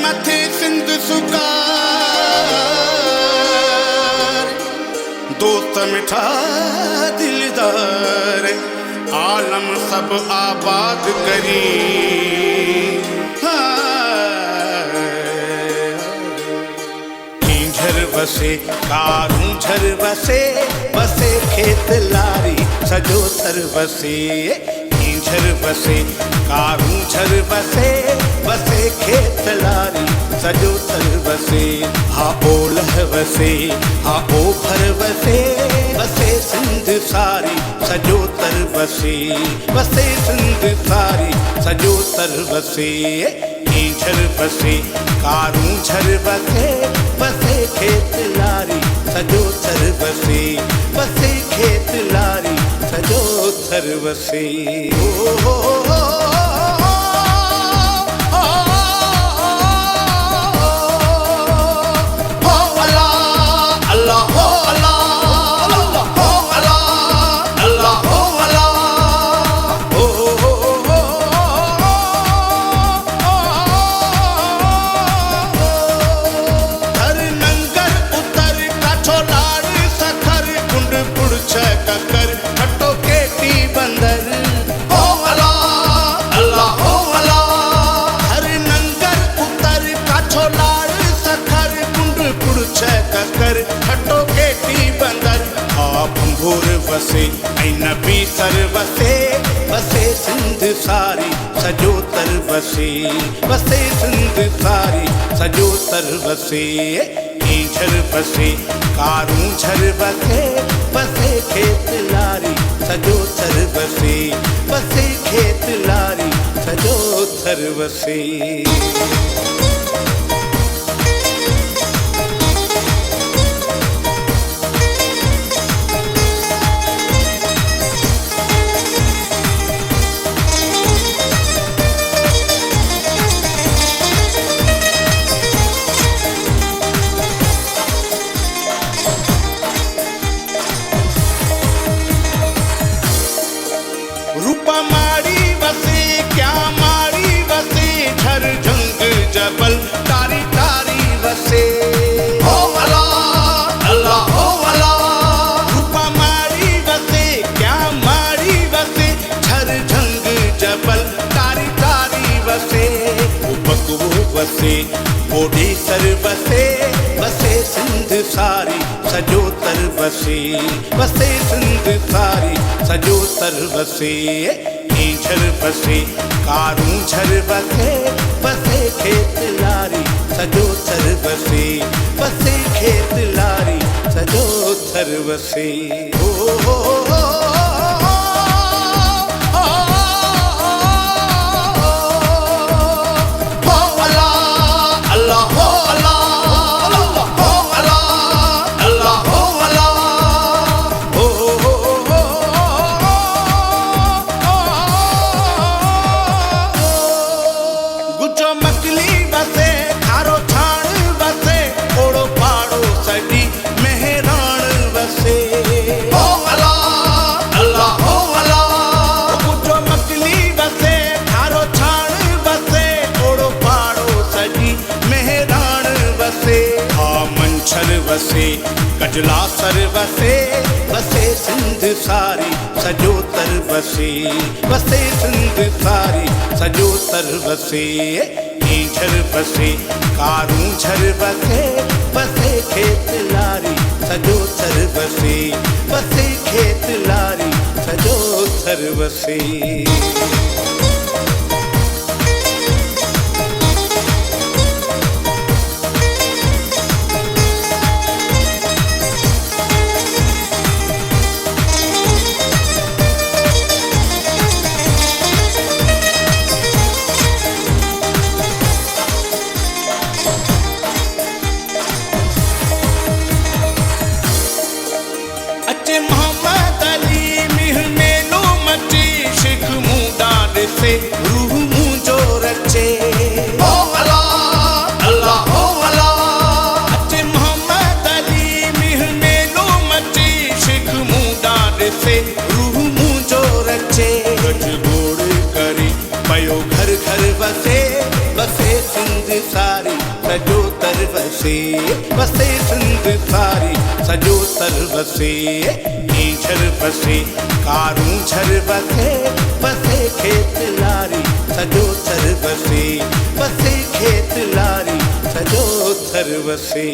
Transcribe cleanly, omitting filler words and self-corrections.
मथे सिंध सुकार, दोस्त मिठा दिलदार, आलम सब आबाद करी। झर बसे कारूं झर बसे, बसे खेत लारी सजो थर बसे। झर बसे कारूं झर बसे, बसे खेत लारी सजो थर बसे। हा ओलह बसे हा ओभर बसे, बसे सिंध सारी सजो तर बसे। बसे सिंध सारी सजो तर बसे। झर बसे कारूं झर बसे, बसे खेत लारी सजो थर बसे। बसे खेत लारी सजो थर बसे। ओ हो हो बसे ऐं नबी सर बसे। बसे सिंध सारी सजो तर बसे। बसे सिंध सारी सजो तर बसे। झर बसे कारूं झर बसे, बसे खेत लारी सजो थर बसे। बसे खेत लारी सजो थर बसे। रूपा माड़ी बसे क्या माड़ी बसे, झर झंग जबल तारी तारी बसे। हो अल्लाह अल्लाह हो अल्लाह। रूपा माड़ी बसे क्या माड़ी बसे, झर झंग जबल तारी तारी बसे। बकवो बसे ओढ़ी सर बसे, बसे सिंध सारी सजो तर बसे। बसे सिंध सारी सजो तर बसे। झर बसे कारूं झर बसे, बसे खेत लारी सजो थर बसे। बसे खेत लारी सजो थर बसे। ओ हो हो बसे कजला सर बसे। बसे सिंध सारी सजो तर बसे। बसे सिंध सारी सजो तर बसे। झर बसे कारूं झर बसे, बसे खेत लारी सजो थर बसे। बसे खेत लारी सजो थर बसे। मोहम्मद अली मिह मेलो मची, शिख मुंडा ॾिस सिंध सारी सजो तर वसे, वसे सिंध सारी सजो तर वसे। झर बसे कारूं झर बसे, बसे खेत लारी सजो तर वसे, बसे खेत लारी सजो तर वसे।